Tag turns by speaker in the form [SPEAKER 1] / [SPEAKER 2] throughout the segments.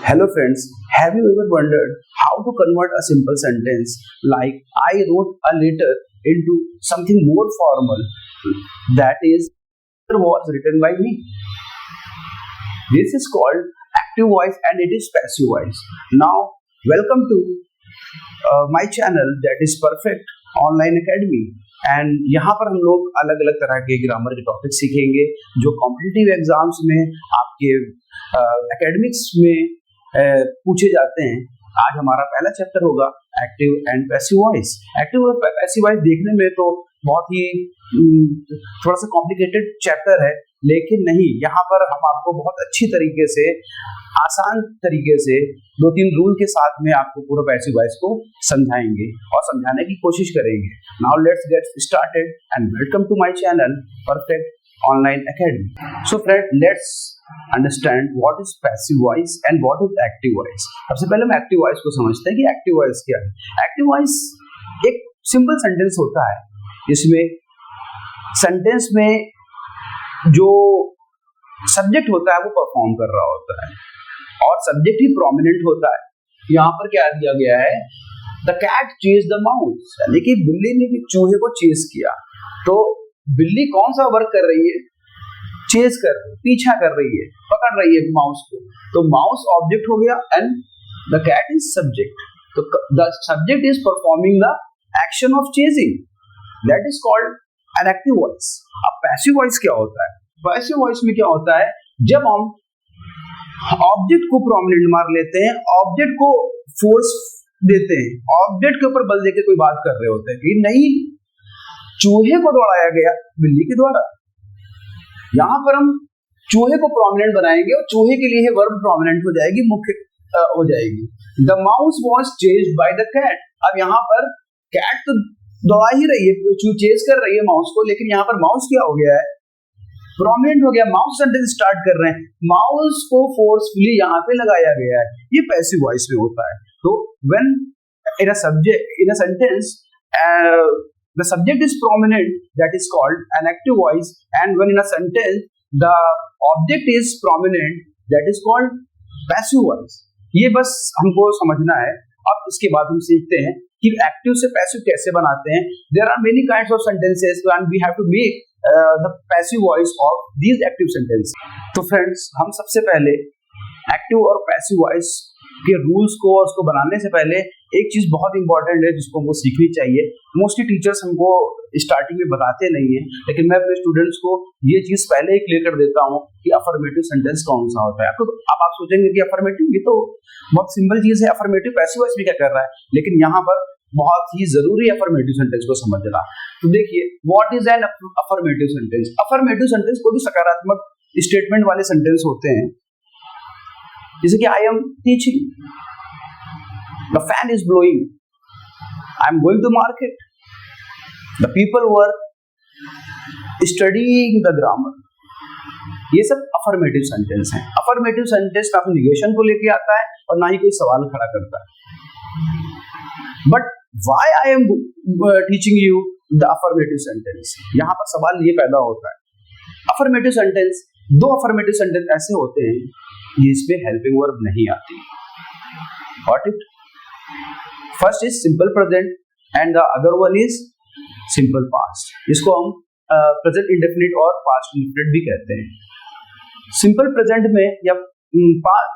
[SPEAKER 1] Hello friends, have you ever wondered how to convert a simple sentence like I wrote a letter into something more formal, that is, it was written by me? This is called active voice and it is passive voice. Now, welcome to my channel, that is Perfect Online Academy. And यहाँ पर हम लोग अलग अलग तरह के grammar के topic सीखेंगे जो कॉम्पिटिटिव एग्जाम्स में आपके एकेडमिक्स में पूछे जाते हैं। आज हमारा पहला चैप्टर होगा active and passive voice. Active और पैसिव वॉइस देखने में तो बहुत ही थोड़ा सा कॉम्प्लिकेटेड चैप्टर है, लेकिन नहीं, यहाँ पर हम आपको बहुत अच्छी तरीके से, आसान तरीके से 2-3 रूल के साथ में आपको पूरा पैसिव वॉइस को समझाएंगे और समझाने की कोशिश करेंगे। Now let's get started and welcome to my channel perfect online academy. So friend, let's understand what is passive voice and what is active voice. सबसे पहले हम एक्टिव वॉइस को समझते हैं कि एक्टिव वॉइस क्या है। एक्टिव वॉइस एक सिंपल सेंटेंस होता है जिसमें सेंटेंस में जो सब्जेक्ट होता है वो परफॉर्म कर रहा होता है और सब्जेक्ट ही प्रोमिनेंट होता है। यहाँ पर क्या दिया गया है, the cat chase the mouse, यानी कि बिल्ली ने चूहे को चेज किया। तो बिल्ली कौन सा वर्क कर रही है? चेज कर रही है, पीछा कर रही है, पकड़ रही है माउस को। तो माउस ऑब्जेक्ट हो गया and the cat is subject. तो the subject is performing the action of chasing, that is called an active voice. अब पैसिव वॉइस क्या होता है? पैसिव वॉइस में क्या होता है, जब हम ऑब्जेक्ट को प्रोमिनेंट मार लेते हैं, ऑब्जेक्ट को फोर्स देते हैं, ऑब्जेक्ट के ऊपर बल देके कोई बात कर रहे होते हैं कि नहीं, चूहे को दौड़ाया गया बिल्ली के द्वारा। यहां पर हम चूहे को प्रोमिनेंट बनाएंगे और चूहे के लिए वर्ब प्रोमिनेंट हो जाएगी, मुख्य हो जाएगी। The mouse was chased by the cat. अब यहाँ पर कैट तो दौड़ा ही रही है, चेज कर रही है माउस को, लेकिन यहाँ पर माउस क्या हो गया है, प्रोमिनेंट हो गया। माउस सेंटेंस स्टार्ट कर रहे हैं, माउस को फोर्सफुली यहाँ पे लगाया गया है। ये पैसिव वॉइस में होता है। तो when in a subject in a sentence the subject is prominent, that is called an active voice, and when in a sentence the object is prominent, that is called passive voice. ये बस हमको समझना है। अब इसके बाद हम सीखते हैं कि एक्टिव से पैसिव कैसे बनाते हैं। There are many kinds of sentences and we have to make the passive voice of these active sentences. तो फ्रेंड्स, हम सबसे पहले एक्टिव और पैसिव वॉइस के रूल्स को और उसको बनाने से पहले एक चीज बहुत इंपॉर्टेंट है जिसको हमको सीखनी चाहिए। मोस्टली टीचर्स हमको स्टार्टिंग में बताते नहीं है, लेकिन मैं अपने स्टूडेंट्स को ये चीज पहले ही क्लियर कर देता हूँ कि अफर्मेटिव सेंटेंस कौन सा होता है। तो अब आप सोचेंगे कि अफर्मेटिव, ये तो बहुत सिंपल चीज है, अफर्मेटिव पैसिव वॉइस भी क्या कर रहा है, लेकिन यहाँ पर बहुत ही जरूरी है अफर्मेटिव सेंटेंस को समझना। तो देखिए, what is an affirmative sentence. Affirmative sentence कोई भी सकारात्मक स्टेटमेंट वाले सेंटेंस होते हैं, जैसे कि I am teaching, the fan is blowing, I am going to market, the people were studying the grammar. ये सब अफर्मेटिव सेंटेंस हैं। अफर्मेटिव सेंटेंस ना तो निगेशन को लेके आता है और ना ही कोई सवाल खड़ा करता है। But why I am teaching you the affirmative sentence, यहाँ पर सवाल ये पैदा होता है। अफर्मेटिव सेंटेंस, दो अफर्मेटिव सेंटेंस ऐसे होते हैं जिसमें हेल्पिंग वर्ब नहीं आती। Got it? First is simple present and the other one is simple past, जिसको हम प्रेजेंट इंडेफिनिट और पास्ट इंडेफिनिट भी कहते हैं। सिंपल प्रेजेंट में या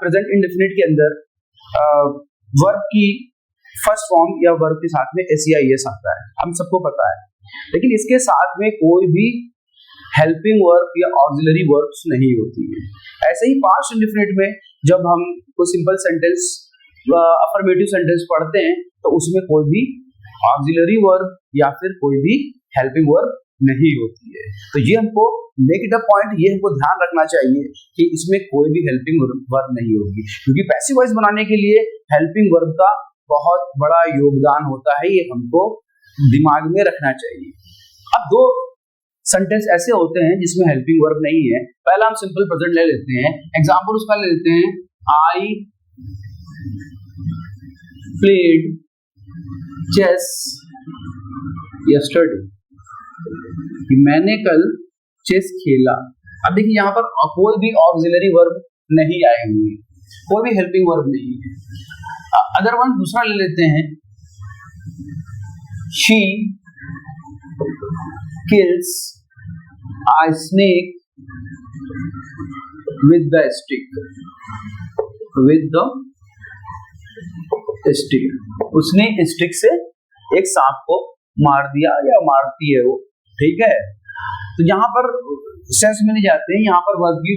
[SPEAKER 1] प्रेजेंट इंडेफिनिट के अंदर वर्ब की फर्स्ट फॉर्म या वर्ब के साथ में एस आता है, हम सबको पता है, लेकिन इसके साथ में कोई भी हेल्पिंग वर्ब या ऑक्सिलरी वर्ब्स नहीं होती है। ऐसे ही पास्ट इंडेफिनिट में जब हम कोई सिंपल सेंटेंस अफर्मेटिव सेंटेंस पढ़ते हैं तो उसमें कोई भी ऑक्सिलरी वर्ब या फिर कोई भी हेल्पिंग वर्ब नहीं होती है। तो ये हमको मेक इट अ पॉइंट, ये हमको ध्यान रखना चाहिए कि इसमें कोई भी हेल्पिंग वर्ब नहीं होगी, क्योंकि पैसिव वॉइस बनाने के लिए हेल्पिंग वर्ब का बहुत बड़ा योगदान होता है। ये हमको दिमाग में रखना चाहिए। अब दो सेंटेंस ऐसे होते हैं जिसमें हेल्पिंग वर्ब नहीं है। पहला हम सिंपल प्रेजेंट ले लेते हैं, एग्जांपल उसका ले लेते हैं, आई प्लेड चेस यस्टरडे, मैंने कल चेस खेला। अब देखिए, यहाँ पर कोई भी ऑक्सिलरी वर्ब नहीं आए हुए, कोई भी हेल्पिंग वर्ब नहीं है। अदर वन दूसरा ले लेते हैं, she kills a snake with the stick, with the stick, उसने स्टिक से एक सांप को मार दिया या मारती है वो, ठीक है। तो यहाँ पर सेंस में नहीं जाते हैं, यहाँ पर वर्ब की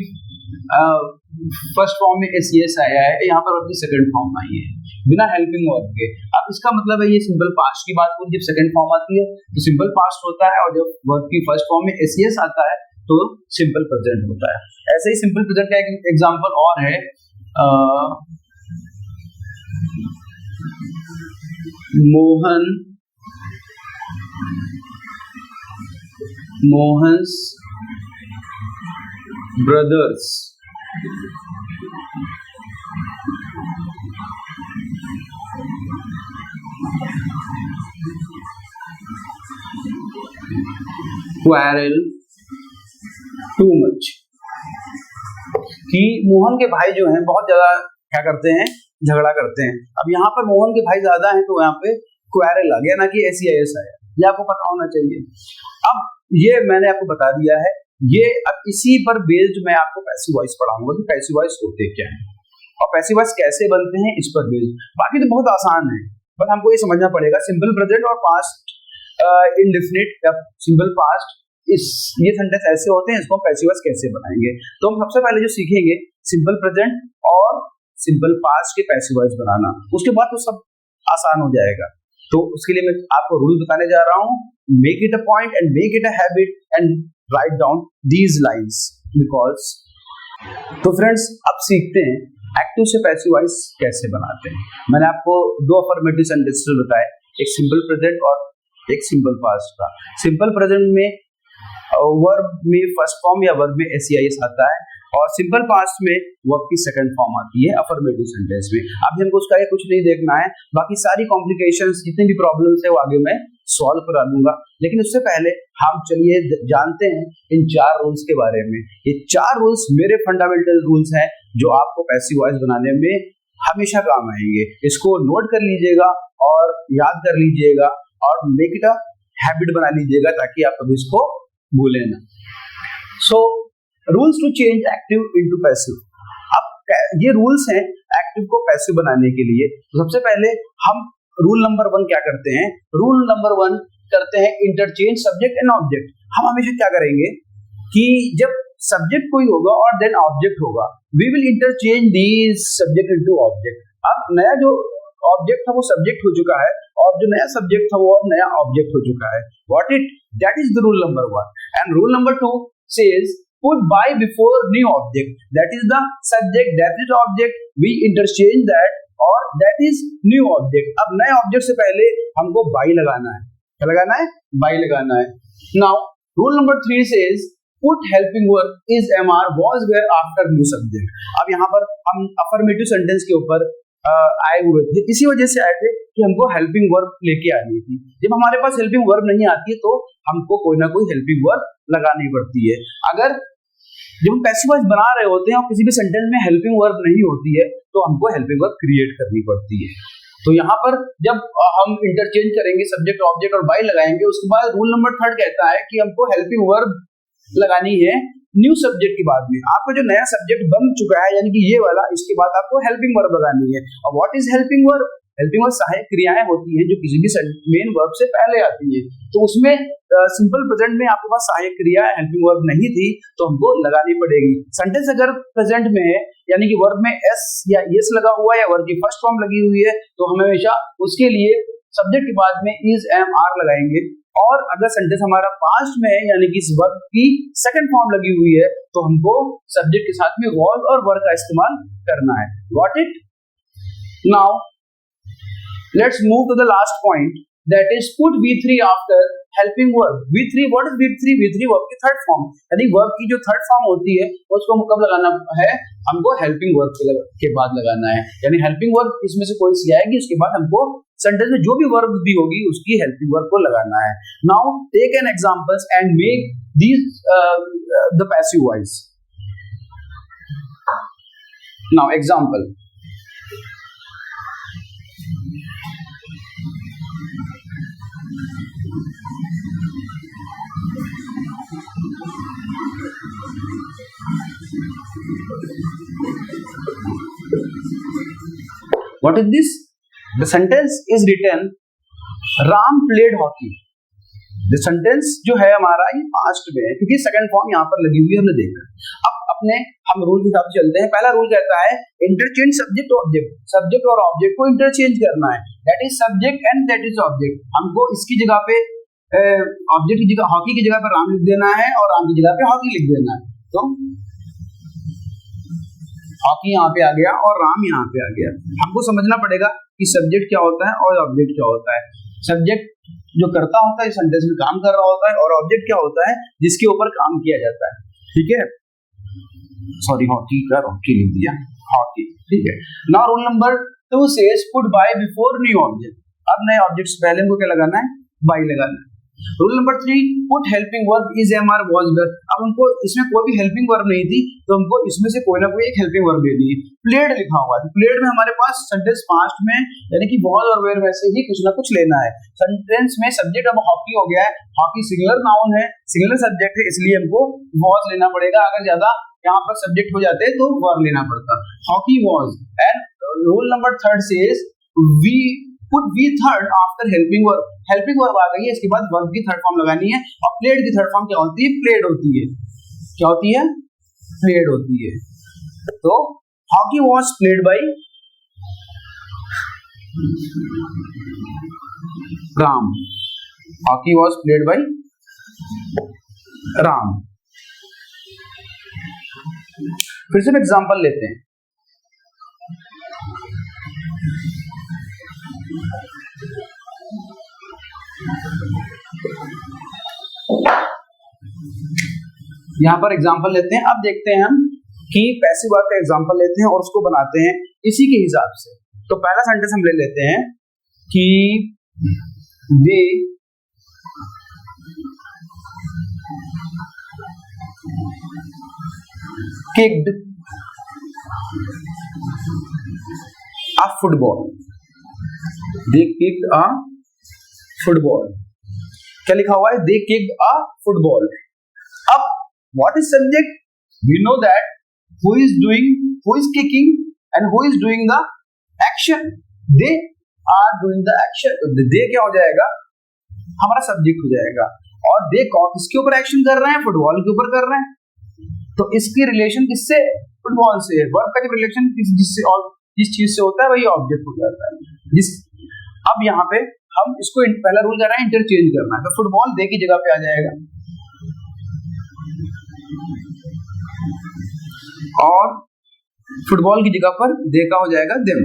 [SPEAKER 1] फर्स्ट फॉर्म में एस आया है, यहाँ पर वर्ब की सेकंड फॉर्म आई है बिना हेल्पिंग वर्ब के। अब इसका मतलब है ये सिंपल पास्ट की बात होती है, जब सेकंड फॉर्म आती है तो सिंपल पास्ट होता है, और जब वर्ब की फर्स्ट फॉर्म में एस आता है तो सिंपल प्रेजेंट होता है। ऐसे ही सिंपल प्रेजेंट का एक एग्जांपल और है, Mohan's brothers quarrel too much, कि मोहन के भाई जो हैं बहुत ज्यादा क्या करते हैं, झगड़ा करते हैं। अब यहाँ पर मोहन के भाई ज्यादा हैं तो यहाँ पे क्वेरल आ गया, ना कि SEIS आया, ये आपको पता होना चाहिए। अब ये मैंने आपको बता दिया है, ये अब इसी पर बेस्ड मैं आपको पैसिव वॉइस पढ़ाऊंगा कि पैसिव वॉइस होते क्या है और पैसिव वॉइस कैसे बनते हैं, इस पर बेस्ड। बाकी तो बहुत आसान है, बस हमको ये समझना पड़ेगा सिंपल प्रेजेंट और पास्ट इंडेफिनिट सिंपल पास्ट ये सेंटेंस ऐसे होते हैं, इसको पैसिव वॉइस कैसे बनाएंगे। तो हम सबसे पहले जो सीखेंगे सिंपल प्रेजेंट और सिंपल पास्ट के पैसिव वॉइस बनाना, उसके बाद तो सब आसान हो जाएगा। तो उसके लिए मैं आपको रूल बताने जा रहा हूँ, make it a point and make it a habit and write down these lines because. तो फ्रेंड्स अब सीखते हैं एक्टिव से पैसिव वॉइस कैसे बनाते हैं। मैंने आपको दो अफर्मेटिव सेंटेंसेस बताए, एक सिंपल प्रेजेंट और एक सिंपल पास्ट का। सिंपल प्रेजेंट में वर्ब में फर्स्ट फॉर्म या वर्ब में SEIS आता है और सिंपल पास्ट में वर्ब की सेकंड फॉर्म आती है अफर्मेटिव सेंटेंस में। अब हमको उसका ये कुछ नहीं देखना है, बाकी सारी कॉम्प्लिकेशंस जितनी भी प्रॉब्लम्स है वो आगे मैं सॉल्व करा दूंगा। लेकिन उससे पहले हम चलिए जानते हैं इन 4 रूल्स के बारे में। ये 4 रूल्स मेरे फंडामेंटल रूल्स हैं जो आपको पैसिव वॉइस बनाने में हमेशा काम आएंगे। इसको नोट कर लीजिएगा और याद कर लीजिएगा और मेक इट अ हैबिट बना लीजिएगा ताकि आप कभी इसको भूलें ना। So rules to change active into passive. अब ये रूल्स हैं एक्टिव को पैसिव बनाने के लिए। तो सबसे पहले हम रूल नंबर 1 क्या करते हैं, रूल नंबर 1 करते हैं इंटरचेंज सब्जेक्ट एंड ऑब्जेक्ट। हम हमेशा क्या करेंगे कि जब सब्जेक्ट कोई होगा और देन ऑब्जेक्ट होगा, we will interchange these subject into object. अब नया जो ऑब्जेक्ट था वो सब्जेक्ट हो चुका है और जो नया सब्जेक्ट था वो अब नया ऑब्जेक्ट हो चुका है। What it, that is the rule number 1। And rule number 2 says put by before new object, that is the subject, that is object, we interchange that or that is new object। अब नए object से पहले हमको by लगाना है, क्या लगाना है, by लगाना है। now rule number 3 says put helping verb is MR was where after new subject। अब यहाँ पर हम अफर्मेटिव सेंटेंस के ऊपर आए हुए थे, इसी वजह से आए थे कि हमको हेल्पिंग वर्ब लेके आनी थी। जब हमारे पास हेल्पिंग वर्ब नहीं आती है तो हमको कोई ना कोई हेल्पिंग वर्ब लगानी पड़ती है। अगर जब हम पैसिव वॉइस बना रहे होते हैं और किसी भी सेंटेंस में हेल्पिंग वर्ब नहीं होती है तो हमको हेल्पिंग वर्ब क्रिएट करनी पड़ती है। तो यहाँ पर जब हम इंटरचेंज करेंगे सब्जेक्ट ऑब्जेक्ट और बाय लगाएंगे, उसके बाद रूल नंबर 3 कहता है कि हमको हेल्पिंग वर्ब लगानी है न्यू सब्जेक्ट के बाद में। आपका जो नया सब्जेक्ट बन चुका है यानी कि ये वाला, इसके बाद आपको हेल्पिंग वर्ब लगानी है। और what is helping verb? Helping verb सहायक क्रियाएं होती हैं जो किसी भी मेन वर्ब से पहले आती है। तो उसमें सिंपल प्रेजेंट में आपके पास सहायक क्रिया हेल्पिंग वर्ब नहीं थी तो हमको लगानी पड़ेगी। सेंटेंस अगर प्रेजेंट में है यानी कि वर्ब में एस या एस लगा हुआ है या वर्ब की फर्स्ट फॉर्म लगी हुई है तो हम हमेशा उसके लिए सब्जेक्ट के बाद में इज एम आर लगाएंगे। और अगर सेंटेंस हमारा पास्ट में है यानी कि इस वर्ब की सेकंड फॉर्म लगी हुई है तो हमको सब्जेक्ट के साथ में वॉज और वर्ब का इस्तेमाल करना है। Got it? Now let's move to the last point, that is put V3 after helping verb। V3 what is V3? V3 verb की थर्ड फॉर्म, यानी वर्ब की जो थर्ड फॉर्म होती है उसको हमको कब लगाना है, हमको हेल्पिंग वर्ब के बाद लगाना है। यानी हेल्पिंग वर्ब इसमें से कोई सी आएगी उसके बाद हमको सेंटेंस में जो भी वर्ब भी होगी उसकी हेल्पिंग वर्ब को लगाना है। Now take an examples and make these the passive voice. Now example, what is this? The sentence is written, Ram played hockey. The sentence जो है हमारा ये पास्ट में है, क्योंकि सेकंड फॉर्म यहाँ पर लगी हुई है, हमने देखा। अब अपने हम रूल के हिसाब से चलते हैं। पहला रूल कहता है इंटरचेंज सब्जेक्ट ऑब्जेक्ट, सब्जेक्ट और ऑब्जेक्ट को इंटरचेंज करना है। That is subject and that is object. हमको इसकी जगह पे ऑब्जेक्ट की जगह हॉकी की जगह पर राम लिख देना है और राम की जगह पे हॉकी लिख देना है। तो हॉकी यहाँ पे आ गया और राम यहाँ पे आ गया। हमको समझना पड़ेगा कि सब्जेक्ट क्या होता है और ऑब्जेक्ट क्या होता है। सब्जेक्ट जो करता होता है, सेंटेंस में काम कर रहा होता है, और ऑब्जेक्ट क्या होता है जिसके ऊपर काम किया जाता है। ठीक है, सॉरी हॉकी का हॉकी लिख दिया, हॉकी। ठीक है, now rule number 2 says put buy before new object. अब नए ऑब्जेक्ट से पहले हमको क्या लगाना है? बाय लगाना है। Rule number 3 put helping verb is am are was were. अब हमको इसमें कोई भी हेल्पिंग वर्ब नहीं थी, तो हमको इसमें से कोई ना कोई एक हेल्पिंग वर्ब लेनी है। प्लेड लिखा हुआ है, प्लेड में हमारे पास सेंटेंस पास्ट में यानी कि वॉज और वेयर में से ही कुछ ना कुछ लेना है। सेंटेंस में सब्जेक्ट अब हॉकी हो गया है, हॉकी सिंगुलर नाउन है, सिंगुलर सब्जेक्ट है, इसलिए हमको वॉज लेना पड़ेगा। अगर ज्यादा यहाँ पर सब्जेक्ट हो जाते तो वर्ब लेना पड़ता। Hockey was. And rule number 3 says we put we third after helping verb. Helping verb आ गई है, इसके बाद वर्ब की थर्ड फॉर्म लगानी है। और प्लेड की थर्ड फॉर्म क्या होती है? प्लेड होती है। क्या होती है? प्लेड होती है। तो hockey was played by Ram. Hockey was played by Ram. फिर से एग्जांपल लेते हैं। यहां पर एग्जांपल लेते हैं। अब देखते हैं हम कि पैसिव वर्ब का एग्जांपल लेते हैं और उसको बनाते हैं इसी के हिसाब से। तो पहला सेंटेंस हम ले लेते हैं कि दे kicked a football. They kicked a football. क्या लिखा हुआ है? They kicked a football. अब what is subject? We know that who is kicking and who is doing the action. They are doing the action. तो they क्या हो जाएगा? हमारा सब्जेक्ट हो जाएगा। और they किसके ऊपर एक्शन कर रहे हैं? फुटबॉल के ऊपर कर रहे हैं। तो इसकी रिलेशन किससे? फुटबॉल से। वर्ब का जब रिलेशन जिससे और जिस चीज से होता है वही ऑब्जेक्ट हो जाता है। अब यहाँ पे हम इसको पहला रूल कर रहे हैं इंटरचेंज करना है, तो फुटबॉल दे की जगह पे आ जाएगा और फुटबॉल की जगह पर दे का हो जाएगा them.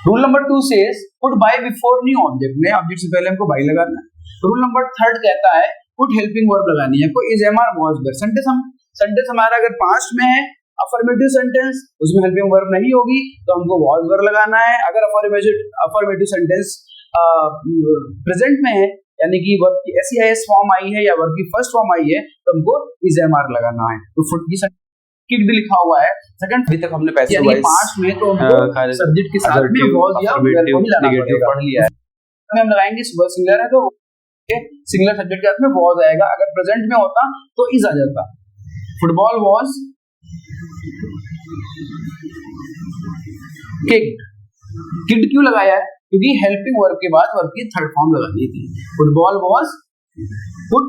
[SPEAKER 1] Rule number 2 says put buy before new object. नए ऑब्जेक्ट से पहले हमको बाय लगाना है। रूल नंबर 3 कहता है पुट हेल्पिंग वर्ब लगानी है। कोई is am are was were. Sentence हमारा अगर पास्ट में है, अफर्मेटिव सेंटेंस, उसमें हेल्पिंग वर्ब नहीं होगी तो हमको वॉज वर्ब लगाना है। अगर अफर्मेटिव सेंटेंस प्रेजेंट में है यानी कि वर्ब की एस फॉर्म आई है या वर्ब की फर्स्ट फॉर्म आई है तो हमको इज एम आर लगाना है। तो फुट की किक्ड लिखा हुआ है सेकंड। अभी तक हमने पैसे यानी पास्ट में तो हमको सब्जेक्ट के साथ में वॉज या वर्ब को भी लगाना पड़ेगा। पढ़ लिया है। हम लगाएंगे सिंगुलर है तो सिंगुलर सब्जेक्ट के साथ में वॉज आएगा। अगर प्रेजेंट में होता तो इज आ जाता। Football was kicked. किक्ड क्यों लगाया है? क्योंकि हेल्पिंग वर्ब के बाद वर्ब की थर्ड फॉर्म लगानी थी। फुटबॉल वॉज पुट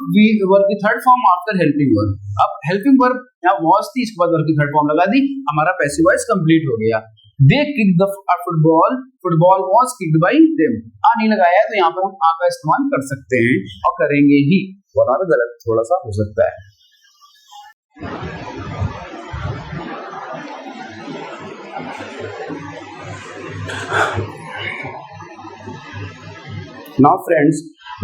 [SPEAKER 1] वर्ब की third form after helping verb. अब हेल्पिंग वर्ब यहाँ वॉज थी, इसके बाद वर्ब की थर्ड फॉर्म लगा दी, हमारा पैसिव वॉइस कंप्लीट हो गया। They kicked the football. Football was kicked by them. नहीं लगाया है तो यहाँ पर हम आ का इस्तेमाल कर सकते हैं और करेंगे ही, वरना गलत थोड़ा सा हो सकता है। Now friends,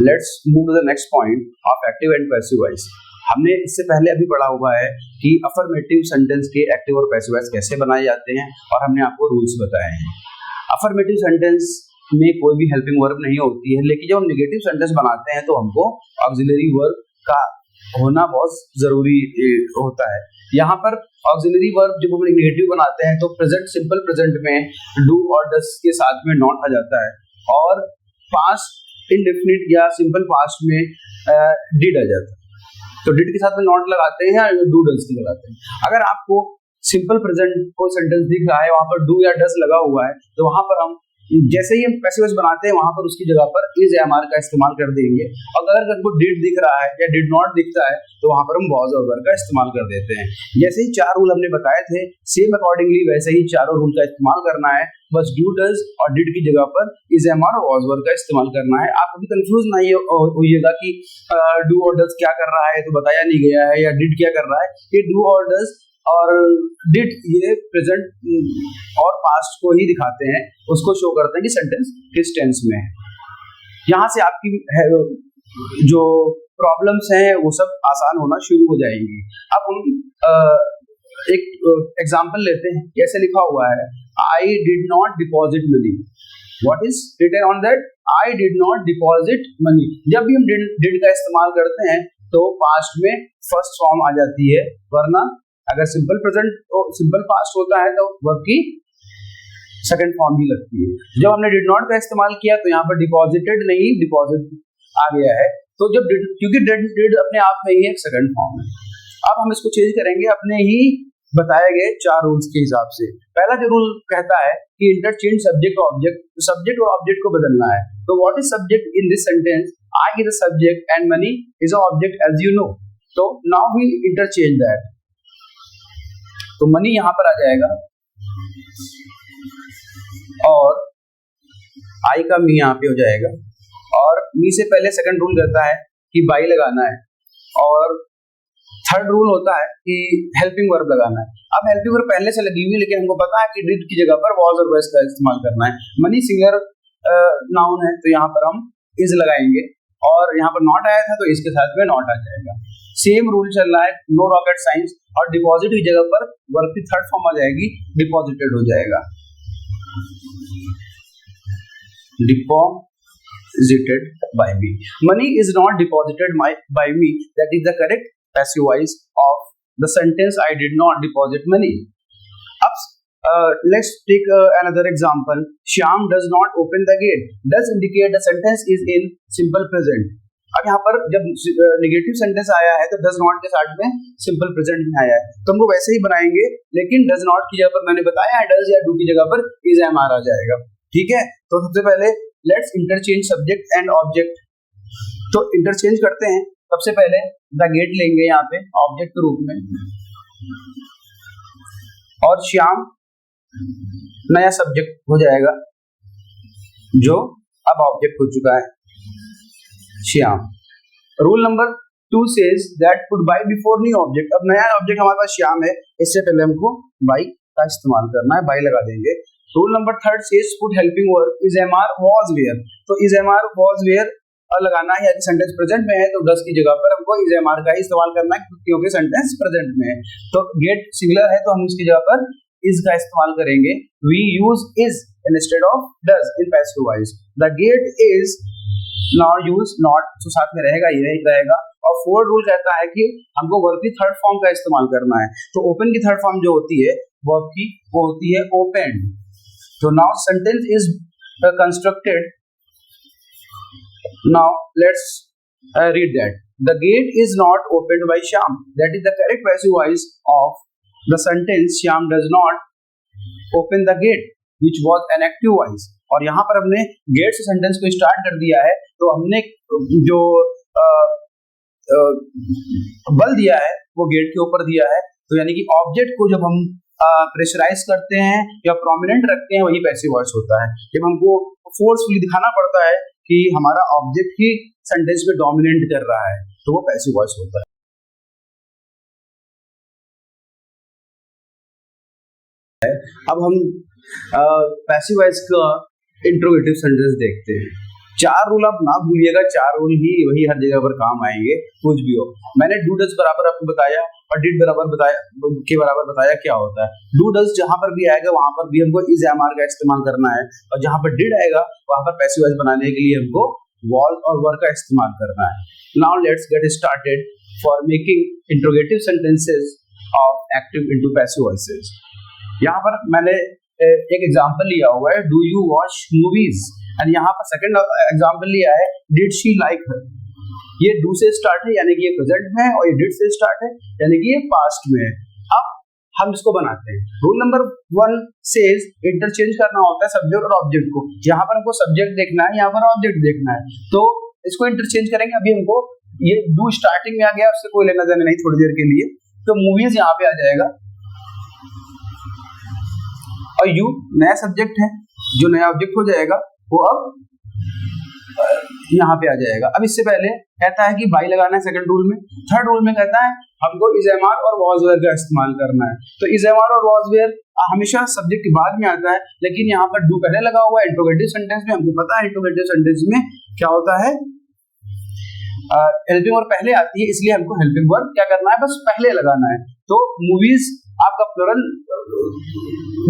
[SPEAKER 1] let's move to the next point of active and passive voice. हमने इससे पहले अभी पढ़ा हुआ है कि अफर्मेटिव सेंटेंस के एक्टिव और पैसिव वॉइस कैसे बनाए जाते हैं और हमने आपको रूल्स बताए हैं। अफर्मेटिव सेंटेंस में कोई भी हेल्पिंग वर्ब नहीं होती है, लेकिन जब हम नेगेटिव सेंटेंस बनाते हैं तो हमको ऑक्सिलरी वर्ब का होना बहुत जरूरी होता है। यहाँ पर ऑक्सिलरी वर्ब जब हम नेगेटिव बनाते हैं तो प्रेजेंट सिंपल प्रेजेंट में डू और डस के साथ में नॉट आ जाता है, और पास्ट इंडेफिनिट या सिंपल पास्ट में डिड आ जाता है। तो डिड के साथ में नॉट लगाते हैं या डू डस के लगाते हैं। अगर आपको सिंपल प्रेजेंट को सेंटेंस दिख रहा है, वहां पर डू या डस लगा हुआ है, तो वहां पर हम जैसे ही हम पैसिव वॉइस बनाते हैं वहां पर उसकी जगह पर इज एम आर का इस्तेमाल कर देंगे। और अगर हमको डिड दिख रहा है या डिड नॉट दिखता है तो वहां पर हम वॉज और वर का इस्तेमाल कर देते हैं। जैसे ही 4 रूल हमने बताए थे, सेम अकॉर्डिंगली वैसे ही चारों रूल का इस्तेमाल करना है। बस डू डज और डिड की जगह पर इज एम आर और वॉज वर का इस्तेमाल करना है। आप कभी कंफ्यूज नहीं होइएगा कि डू और डज क्या कर रहा है तो बताया नहीं गया है, या डिड क्या कर रहा है। ये डू और डज और डिड ये प्रेजेंट और पास्ट को ही दिखाते हैं, उसको शो करते हैं कि सेंटेंस किस टेंस में है। यहाँ से आपकी जो प्रॉब्लम्स हैं वो सब आसान होना शुरू हो जाएंगी। अब हम एक एग्जांपल लेते हैं। कैसे लिखा हुआ है, I did not deposit money. What is written on that? I did not deposit money. जब भी हम डिड का इस्तेमाल करते हैं तो पास्ट में फर्स्ट फॉर्म आ जाती है, वरना अगर सिंपल प्रेजेंट सिंपल पास्ट होता है तो वर्ब की सेकंड फॉर्म ही लगती है। जब हमने डिड नॉट का इस्तेमाल किया तो यहाँ पर डिपॉजिटेड नहीं डिपॉजिट आ गया है। तो जब क्योंकि डिड अपने आप में ही एक सेकंड फॉर्म है। अब हम इसको चेंज करेंगे अपने ही बताए गए 4 रूल्स के हिसाब से। पहला जो रूल कहता है कि इंटरचेंज सब्जेक्ट ऑब्जेक्ट, सब्जेक्ट और ऑब्जेक्ट को बदलना है। तो what is subject in this sentence? I is a subject and money is a object as you know. तो नाउ वी इंटरचेंज दैट। तो मनी यहां पर आ जाएगा और आई का मी यहाँ पे हो जाएगा, और मी से पहले सेकंड रूल कहता है कि बाई लगाना है, और थर्ड रूल होता है कि हेल्पिंग वर्ब लगाना है। अब हेल्पिंग वर्ब पहले से लगी हुई, लेकिन हमको पता है कि डिड की जगह पर वॉज और वैस का इस्तेमाल करना है। मनी सिंगुलर नाउन है तो यहाँ पर हम इज लगाएंगे, और यहाँ पर नॉट आया था तो इसके साथ में नॉट आ जाएगा। सेम रूल चल रहा है, नो रॉकेट साइंस, और डिपॉजिट की जगह पर वर्ब की थर्ड फॉर्म आ जाएगी, डिपॉजिटेड हो जाएगा। Deposited bye me. Money is not deposited bye me, that is the correct passive voice of the sentence I did not deposit money. अब let's take another example. Shyam does not open the gate. Does indicate the sentence is in simple present. अब यहाँ पर जब negative sentence आया है तो does not के साथ में सिंपल प्रेजेंट में आया है, तो हमको वैसे ही बनाएंगे, लेकिन डज नॉट की जगह पर मैंने बताया है डज या डू की जगह पर इज एम आर आ जाएगा। ठीक है, तो सबसे पहले let's interchange subject and object. तो इंटरचेंज करते हैं। सबसे पहले द गेट लेंगे यहाँ पे ऑब्जेक्ट के रूप में, और श्याम नया सब्जेक्ट हो जाएगा जो अब ऑब्जेक्ट हो चुका है, Shyam. Rule number 2 says that put by before new object। अब नया ऑब्जेक्ट हमारे पास श्याम है, इससे पहले हमको by का इस्तेमाल करना है, by लगा देंगे। Rule number 3 says put helping verb is mr was where। तो is mr was where लगाना है, यदि सेंटेंस प्रेजेंट में है तो डस की जगह पर हमको is mr का ही इस्तेमाल करना है क्योंकि सेंटेंस प्रेजेंट में है। तो गेट सिंगुलर है तो हम इसकी जगह पर is का इस्तेमाल करेंगे। we use is instead of does in passive voice। the gate is now use not, तो साथ में रहेगा ये रहेगा। और फोर्थ रूल कहता है कि हमको वर्ब की थर्ड फॉर्म का इस्तेमाल करना है। तो ओपन की थर्ड फॉर्म जो होती है वर्ब की वो होती है ओपन। तो now sentence is constructed. Now let's read that the gate is not opened by Shyam। that is the correct passive voice of the sentence Shyam does not open the gate which was an active voice। और यहाँ पर हमने gate से sentence को start कर दिया है, तो हमने जो बल दिया है वो गेट के ऊपर दिया है। तो यानी कि ऑब्जेक्ट को जब हम प्रेशराइज करते हैं या प्रोमिनेंट रखते हैं वही पैसिव वॉइस होता है। जब हमको फोर्सफुली दिखाना पड़ता है कि हमारा ऑब्जेक्ट ही सेंटेंस में डोमिनेट कर रहा है तो वो पैसिव वॉइस होता है। अब हम पैसिव वॉइस का इंट्रोगेटिव सेंटेंस देखते हैं। 4 रूल आप ना भूलिएगा, 4 रूल ही वही हर जगह पर काम आएंगे, कुछ भी हो। मैंने डू डज बराबर आपको बताया और डिड बराबर बताया क्या होता है। डू डज जहां पर भी आएगा वहां पर भी हमको इज एम आर का इस्तेमाल करना है, और जहां पर डिड आएगा वहां पर पैसिव वॉइस बनाने के लिए हमको वॉज और वर का इस्तेमाल करना है। Now let's get started. for making interrogative sentences of active into passive voices. यहाँ पर मैंने एक एग्जाम्पल लिया हुआ है, do you watch movies, and यहाँ पर सेकंड एग्जाम्पल लिया है, डिड शी लाइक हर। ये डू से स्टार्ट है यानी कि ये प्रेजेंट में है, और ये डिड से स्टार्ट है यानी कि ये पास्ट में है। अब हम इसको बनाते हैं। रूल नंबर 1 सेज इंटरचेंज करना होता है सब्जेक्ट और ऑब्जेक्ट को। यहाँ पर हमको सब्जेक्ट देखना है, यहाँ पर ऑब्जेक्ट देखना है, तो इसको इंटरचेंज करेंगे। अभी हमको ये डू स्टार्टिंग में आ गया, उससे कोई लेना देना नहीं थोड़ी देर के लिए, तो मूवीज यहाँ पे आ जाएगा, और यू नया सब्जेक्ट है, जो नया ऑब्जेक्ट हो जाएगा वो अब यहाँ पे आ जाएगा। अब इससे पहले कहता है कि बाई लगाना है सेकंड रूल में। थर्ड रूल में कहता है हमको इज एम आर और वॉज वेयर का इस्तेमाल करना है। तो इज एम आर और वॉज वेयर हमेशा सब्जेक्ट के बाद में आता है, लेकिन यहाँ पर डू पहले लगा हुआ है इंट्रोगेटिव सेंटेंस में। हमको पता है इंट्रोगेटिव सेंटेंस में क्या होता है, हेल्पिंग वर्ब पहले आती है, इसलिए हमको हेल्पिंग वर्ब क्या करना है, बस पहले लगाना है। तो मूवीज आपका प्लुरल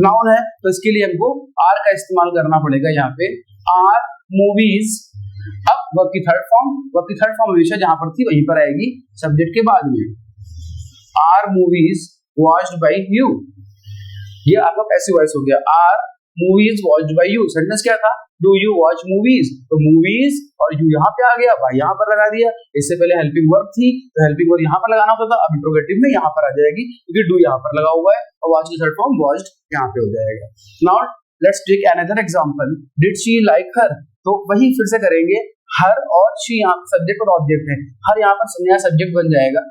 [SPEAKER 1] नाउन है, तो इसके लिए हमको आर का इस्तेमाल करना पड़ेगा यहाँ पे, आर मूवीज। अब वर्ब की थर्ड फॉर्म हमेशा जहां पर थी वहीं पर आएगी, सब्जेक्ट के बाद में। Are movies watched by you, ये आपका पैसिव वॉइस हो गया। Are movies watched by you, sentence क्या था, डू यू वॉच मूवीज, तो मूवीज और यू यहाँ पे आ गया, भाई यहाँ पर लगा दिया। इससे पहले हेल्पिंग वर्ब थी, तो हेल्पिंग वर्ब यहाँ पर लगाना होता था, अब इंट्रोगेटिव में यहाँ पर आ जाएगी, क्योंकि डू यहाँ पर लगा हुआ है, और वॉच की थर्ड फॉर्म वॉच्ड यहाँ पे हो जाएगा। Now let's take another example, did she like her, तो वही फिर से करेंगे, हर और शी यहाँ सब्जेक्ट और ऑब्जेक्ट है, हर यहाँ पर नया सब्जेक्ट बन जाएगा,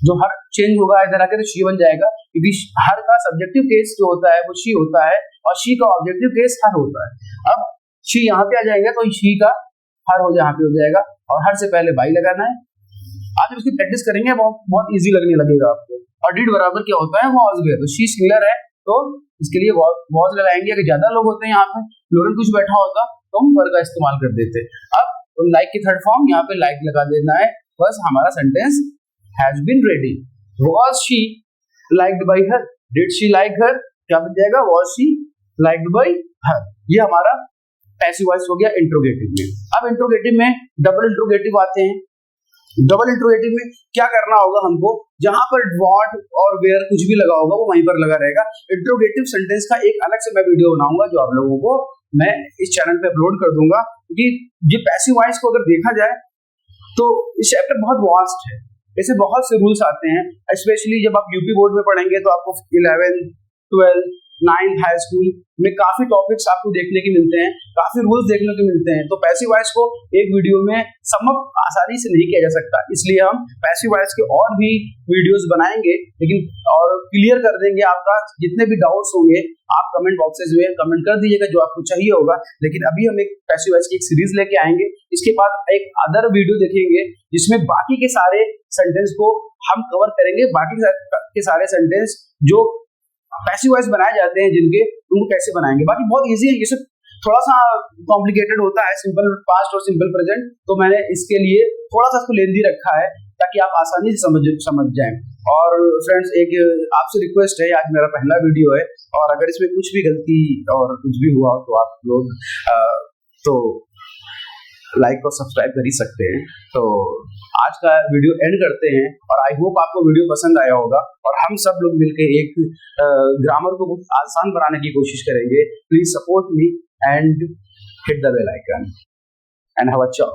[SPEAKER 1] जो हर चेंज होगा इधर आके तो शी बन जाएगा, क्योंकि हर का सब्जेक्टिव केस जो होता है वो शी होता है, और शी का ऑब्जेक्टिव केस हर होता है। अब शी यहाँ पे आ जाएगा, तो शी का हर हो यहाँ पे हो जाएगा, और हर से पहले बाई लगाना है। आज जब इसकी प्रैक्टिस करेंगे बहुत इजी लगने लगेगा आपको। और डिड बराबर क्या होता है, वॉज वेयर, तो शी सिंगुलर है तो इसके लिए वॉज लगाएंगे। अगर ज्यादा लोग होते हैं यहाँ पे, प्लुरल कुछ बैठा होता तो हम वर का इस्तेमाल कर देते। अब लाइक की थर्ड फॉर्म यहाँ पे लाइक लगा देना है, बस हमारा sentence has been ready. Was she liked by her, did she like her, क्या बन जाएगा, was she liked by her. ये हमारा पैसिव वॉइस हो गया इंट्रोगेटिव में। अब इंट्रोगेटिव में डबल इंट्रोगेटिव आते हैं। डबल इंट्रोगेटिव में क्या करना होगा हमको, जहां पर व्हाट और वेयर कुछ भी लगा होगा वो वहीं पर लगा रहेगा। इंट्रोगेटिव सेंटेंस का एक अलग से मैं वीडियो बनाऊंगा, जो आप लोगों को मैं इस चैनल पे अपलोड कर दूंगा, क्योंकि ये पैसिव वॉइस को अगर देखा जाए तो इस चैप्टर बहुत वास्ट है, ऐसे बहुत से रूल्स आते हैं। स्पेशली जब आप यूपी बोर्ड में पढ़ेंगे तो आपको 11, 12, 9 हाई स्कूल में काफी टॉपिक्स आपको देखने के मिलते हैं, काफी रूल्स देखने को मिलते हैं। तो पैसिव वॉइस को एक वीडियो में सम अप आसानी से नहीं किया जा सकता, इसलिए हम पैसिव वॉइस के और भी वीडियोस बनाएंगे, लेकिन और क्लियर कर देंगे आपका जितने भी डाउट्स होंगे। आप कमेंट बॉक्सेस में कमेंट कर दीजिएगा जो आपको चाहिए होगा। लेकिन अभी हम एक पैसिव वॉइस की एक सीरीज लेके आएंगे, इसके बाद एक अदर वीडियो देखेंगे जिसमें बाकी के सारे सेंटेंस को हम कवर करेंगे, बाकी के सारे सेंटेंस जो पैसिव वॉइस बनाए जाते हैं जिनके, उनको कैसे बनाएंगे। बाकी बहुत इजी है, ये सब थोड़ा सा कॉम्प्लिकेटेड होता है, सिंपल पास्ट और सिंपल प्रेजेंट, तो मैंने इसके लिए थोड़ा सा इसको लेंदी रखा है ताकि आप आसानी से समझ जाएं। और फ्रेंड्स, एक आपसे रिक्वेस्ट है, आज मेरा पहला वीडियो है, और अगर इसमें कुछ भी गलती और कुछ भी हुआ तो आप लोग तो लाइक और सब्सक्राइब कर ही सकते हैं। तो आज का वीडियो एंड करते हैं, और आई होप आपको वीडियो पसंद आया होगा, और हम सब लोग मिलकर एक ग्रामर को बहुत आसान बनाने की कोशिश करेंगे। Please support me and hit the bell icon and have a चाव।